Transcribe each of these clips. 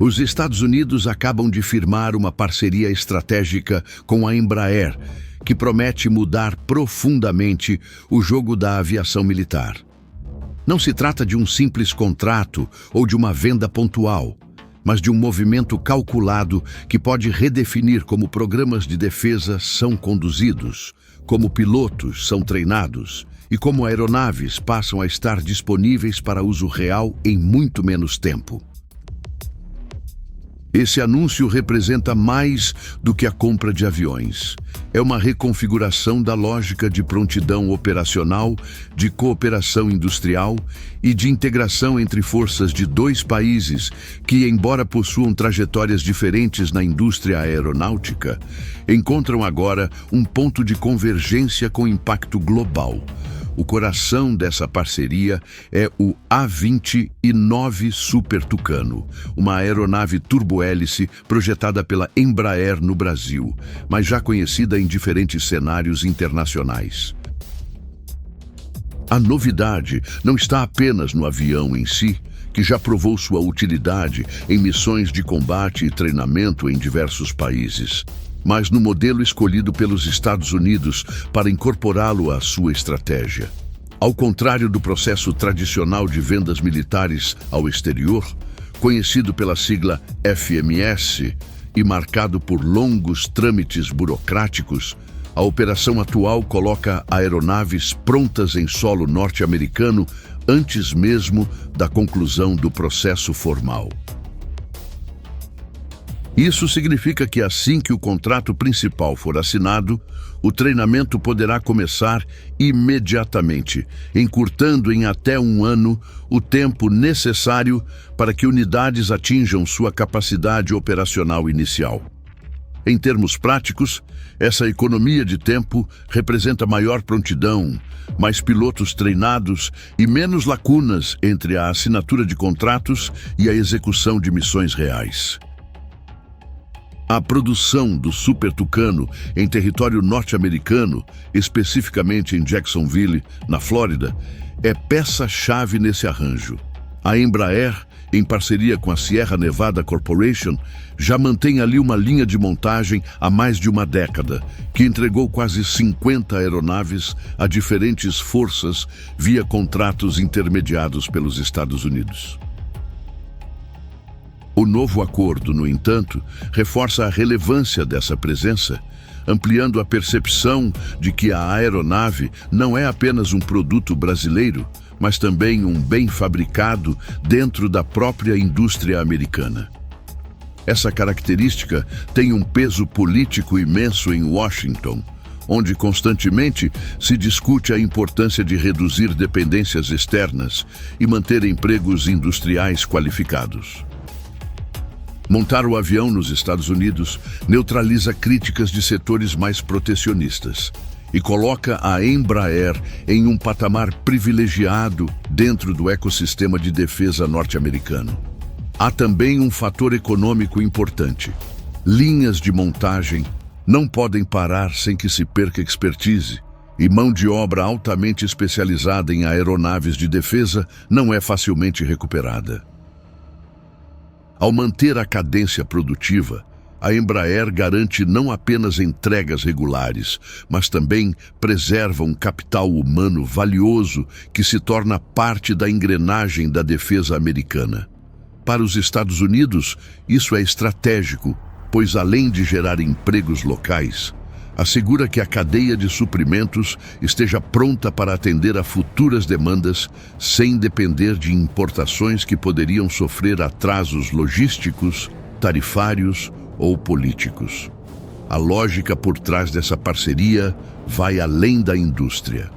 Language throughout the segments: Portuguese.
Os Estados Unidos acabam de firmar uma parceria estratégica com a Embraer, que promete mudar profundamente o jogo da aviação militar. Não se trata de um simples contrato ou de uma venda pontual, mas de um movimento calculado que pode redefinir como programas de defesa são conduzidos, como pilotos são treinados e como aeronaves passam a estar disponíveis para uso real em muito menos tempo. Esse anúncio representa mais do que a compra de aviões. É uma reconfiguração da lógica de prontidão operacional, de cooperação industrial e de integração entre forças de dois países que, embora possuam trajetórias diferentes na indústria aeronáutica, encontram agora um ponto de convergência com impacto global. O coração dessa parceria é o A-29 Super Tucano, uma aeronave turbohélice projetada pela Embraer no Brasil, mas já conhecida em diferentes cenários internacionais. A novidade não está apenas no avião em si, que já provou sua utilidade em missões de combate e treinamento em diversos países, mas no modelo escolhido pelos Estados Unidos para incorporá-lo à sua estratégia. Ao contrário do processo tradicional de vendas militares ao exterior, conhecido pela sigla FMS e marcado por longos trâmites burocráticos, a operação atual coloca aeronaves prontas em solo norte-americano antes mesmo da conclusão do processo formal. Isso significa que assim que o contrato principal for assinado, o treinamento poderá começar imediatamente, encurtando em até 1 ano o tempo necessário para que unidades atinjam sua capacidade operacional inicial. Em termos práticos, essa economia de tempo representa maior prontidão, mais pilotos treinados e menos lacunas entre a assinatura de contratos e a execução de missões reais. A produção do Super Tucano em território norte-americano, especificamente em Jacksonville, na Flórida, é peça-chave nesse arranjo. A Embraer, em parceria com a Sierra Nevada Corporation, já mantém ali uma linha de montagem há mais de uma década, que entregou quase 50 aeronaves a diferentes forças via contratos intermediados pelos Estados Unidos. O novo acordo, no entanto, reforça a relevância dessa presença, ampliando a percepção de que a aeronave não é apenas um produto brasileiro, mas também um bem fabricado dentro da própria indústria americana. Essa característica tem um peso político imenso em Washington, onde constantemente se discute a importância de reduzir dependências externas e manter empregos industriais qualificados. Montar o avião nos Estados Unidos neutraliza críticas de setores mais protecionistas e coloca a Embraer em um patamar privilegiado dentro do ecossistema de defesa norte-americano. Há também um fator econômico importante. Linhas de montagem não podem parar sem que se perca expertise, e mão de obra altamente especializada em aeronaves de defesa não é facilmente recuperada. Ao manter a cadência produtiva, a Embraer garante não apenas entregas regulares, mas também preserva um capital humano valioso que se torna parte da engrenagem da defesa americana. Para os Estados Unidos, isso é estratégico, pois além de gerar empregos locais, assegura que a cadeia de suprimentos esteja pronta para atender a futuras demandas sem depender de importações que poderiam sofrer atrasos logísticos, tarifários ou políticos. A lógica por trás dessa parceria vai além da indústria.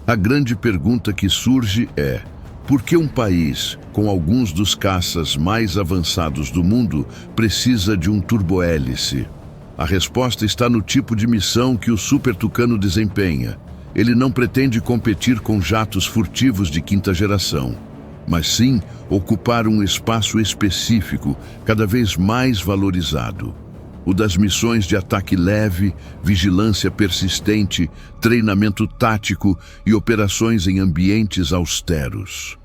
A grande pergunta que surge é: por que um país com alguns dos caças mais avançados do mundo precisa de um turbohélice? A resposta está no tipo de missão que o Super Tucano desempenha. Ele não pretende competir com jatos furtivos de quinta geração, mas sim ocupar um espaço específico, cada vez mais valorizado. O das missões de ataque leve, vigilância persistente, treinamento tático e operações em ambientes austeros.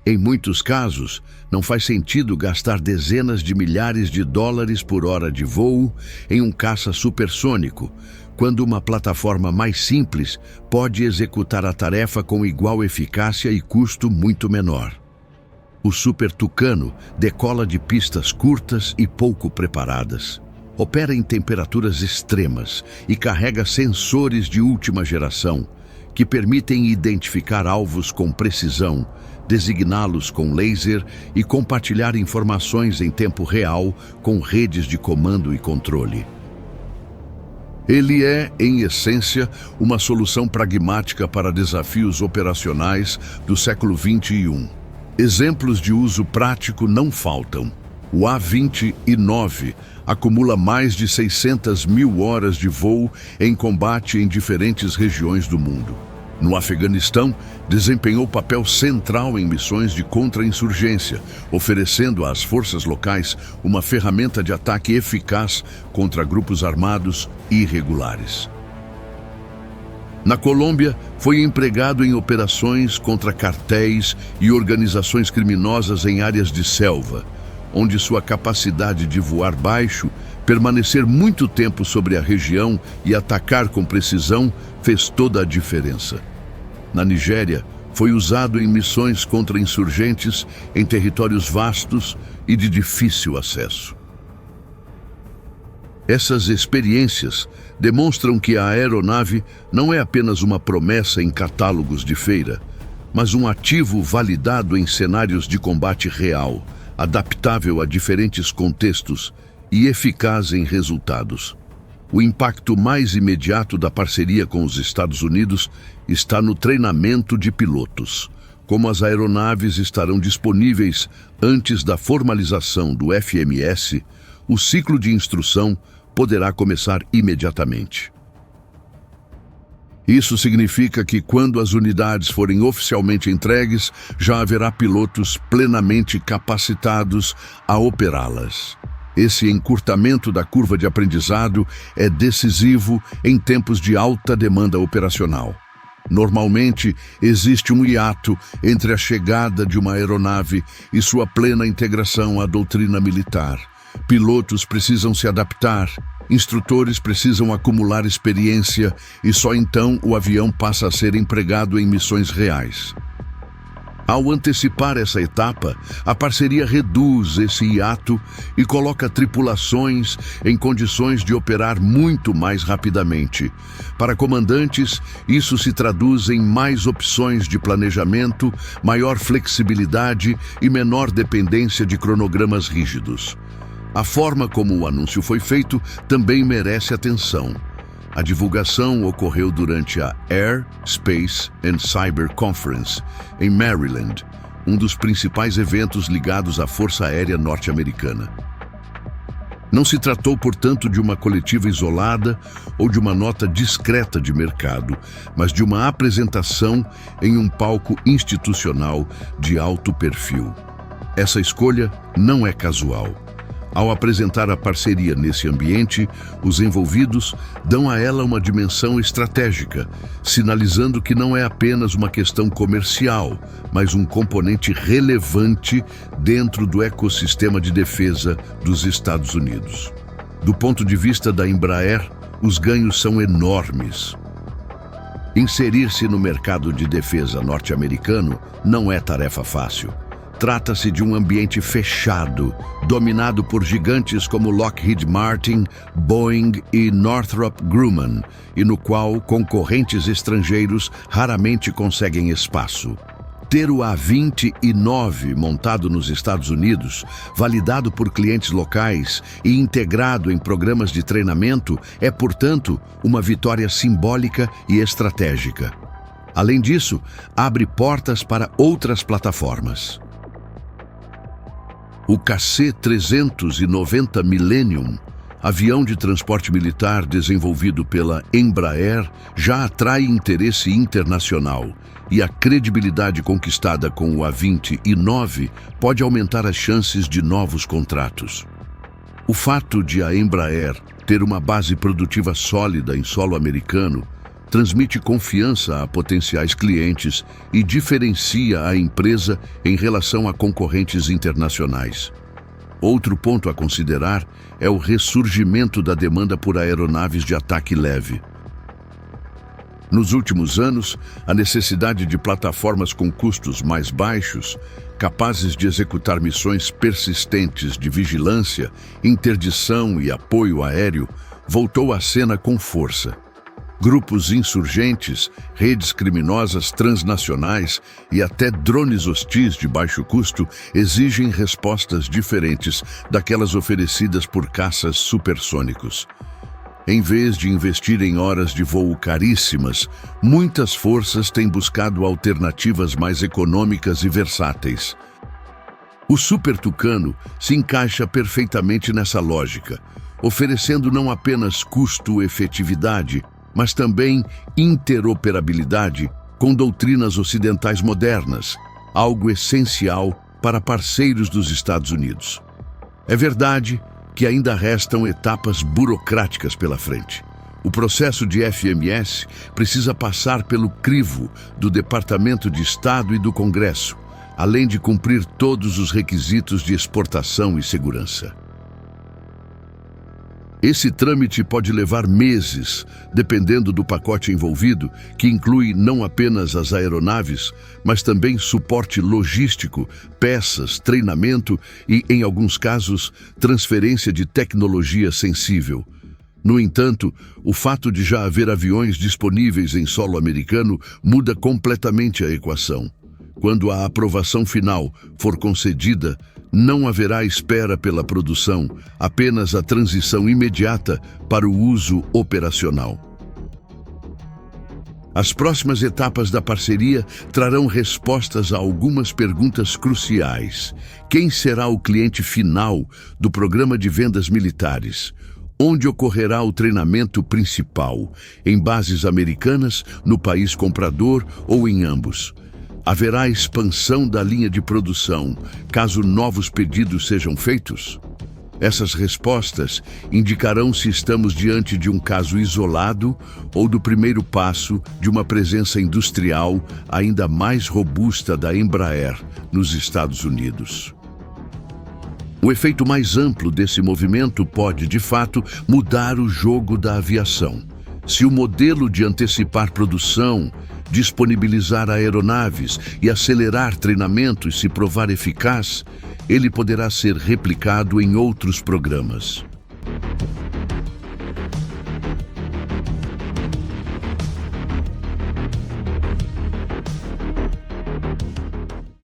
Em muitos casos, não faz sentido gastar dezenas de milhares de dólares por hora de voo em um caça supersônico, quando uma plataforma mais simples pode executar a tarefa com igual eficácia e custo muito menor. O Super Tucano decola de pistas curtas e pouco preparadas. Opera em temperaturas extremas e carrega sensores de última geração, que permitem identificar alvos com precisão, designá-los com laser e compartilhar informações em tempo real com redes de comando e controle. Ele é, em essência, uma solução pragmática para desafios operacionais do século XXI. Exemplos de uso prático não faltam. O A-29 acumula mais de 600 mil horas de voo em combate em diferentes regiões do mundo. No Afeganistão, desempenhou papel central em missões de contra-insurgência, oferecendo às forças locais uma ferramenta de ataque eficaz contra grupos armados irregulares. Na Colômbia, foi empregado em operações contra cartéis e organizações criminosas em áreas de selva, onde sua capacidade de voar baixo, permanecer muito tempo sobre a região e atacar com precisão fez toda a diferença. Na Nigéria, foi usado em missões contra insurgentes em territórios vastos e de difícil acesso. Essas experiências demonstram que a aeronave não é apenas uma promessa em catálogos de feira, mas um ativo validado em cenários de combate real, adaptável a diferentes contextos e eficaz em resultados. O impacto mais imediato da parceria com os Estados Unidos está no treinamento de pilotos. Como as aeronaves estarão disponíveis antes da formalização do FMS, o ciclo de instrução poderá começar imediatamente. Isso significa que, quando as unidades forem oficialmente entregues, já haverá pilotos plenamente capacitados a operá-las. Esse encurtamento da curva de aprendizado é decisivo em tempos de alta demanda operacional. Normalmente, existe um hiato entre a chegada de uma aeronave e sua plena integração à doutrina militar. Pilotos precisam se adaptar, instrutores precisam acumular experiência e só então o avião passa a ser empregado em missões reais. Ao antecipar essa etapa, a parceria reduz esse hiato e coloca tripulações em condições de operar muito mais rapidamente. Para comandantes, isso se traduz em mais opções de planejamento, maior flexibilidade e menor dependência de cronogramas rígidos. A forma como o anúncio foi feito também merece atenção. A divulgação ocorreu durante a Air, Space and Cyber Conference, em Maryland, um dos principais eventos ligados à Força Aérea Norte-Americana. Não se tratou, portanto, de uma coletiva isolada ou de uma nota discreta de mercado, mas de uma apresentação em um palco institucional de alto perfil. Essa escolha não é casual. Ao apresentar a parceria nesse ambiente, os envolvidos dão a ela uma dimensão estratégica, sinalizando que não é apenas uma questão comercial, mas um componente relevante dentro do ecossistema de defesa dos Estados Unidos. Do ponto de vista da Embraer, os ganhos são enormes. Inserir-se no mercado de defesa norte-americano não é tarefa fácil. Trata-se de um ambiente fechado, dominado por gigantes como Lockheed Martin, Boeing e Northrop Grumman, e no qual concorrentes estrangeiros raramente conseguem espaço. Ter o A-29 montado nos Estados Unidos, validado por clientes locais e integrado em programas de treinamento é, portanto, uma vitória simbólica e estratégica. Além disso, abre portas para outras plataformas. O KC-390 Millennium, avião de transporte militar desenvolvido pela Embraer, já atrai interesse internacional e a credibilidade conquistada com o A-29 pode aumentar as chances de novos contratos. O fato de a Embraer ter uma base produtiva sólida em solo americano transmite confiança a potenciais clientes e diferencia a empresa em relação a concorrentes internacionais. Outro ponto a considerar é o ressurgimento da demanda por aeronaves de ataque leve. Nos últimos anos, a necessidade de plataformas com custos mais baixos, capazes de executar missões persistentes de vigilância, interdição e apoio aéreo, voltou à cena com força. Grupos insurgentes, redes criminosas transnacionais e até drones hostis de baixo custo exigem respostas diferentes daquelas oferecidas por caças supersônicos. Em vez de investir em horas de voo caríssimas, muitas forças têm buscado alternativas mais econômicas e versáteis. O Super Tucano se encaixa perfeitamente nessa lógica, oferecendo não apenas custo-efetividade, mas também interoperabilidade com doutrinas ocidentais modernas, algo essencial para parceiros dos Estados Unidos. É verdade que ainda restam etapas burocráticas pela frente. O processo de FMS precisa passar pelo crivo do Departamento de Estado e do Congresso, além de cumprir todos os requisitos de exportação e segurança. Esse trâmite pode levar meses, dependendo do pacote envolvido, que inclui não apenas as aeronaves, mas também suporte logístico, peças, treinamento e, em alguns casos, transferência de tecnologia sensível. No entanto, o fato de já haver aviões disponíveis em solo americano muda completamente a equação. Quando a aprovação final for concedida, não haverá espera pela produção, apenas a transição imediata para o uso operacional. As próximas etapas da parceria trarão respostas a algumas perguntas cruciais. Quem será o cliente final do programa de vendas militares? Onde ocorrerá o treinamento principal? Em bases americanas, no país comprador ou em ambos? Haverá expansão da linha de produção, caso novos pedidos sejam feitos? Essas respostas indicarão se estamos diante de um caso isolado ou do primeiro passo de uma presença industrial ainda mais robusta da Embraer nos Estados Unidos. O efeito mais amplo desse movimento pode, de fato, mudar o jogo da aviação. Se o modelo de antecipar produção, disponibilizar aeronaves e acelerar treinamentos se provar eficaz, ele poderá ser replicado em outros programas.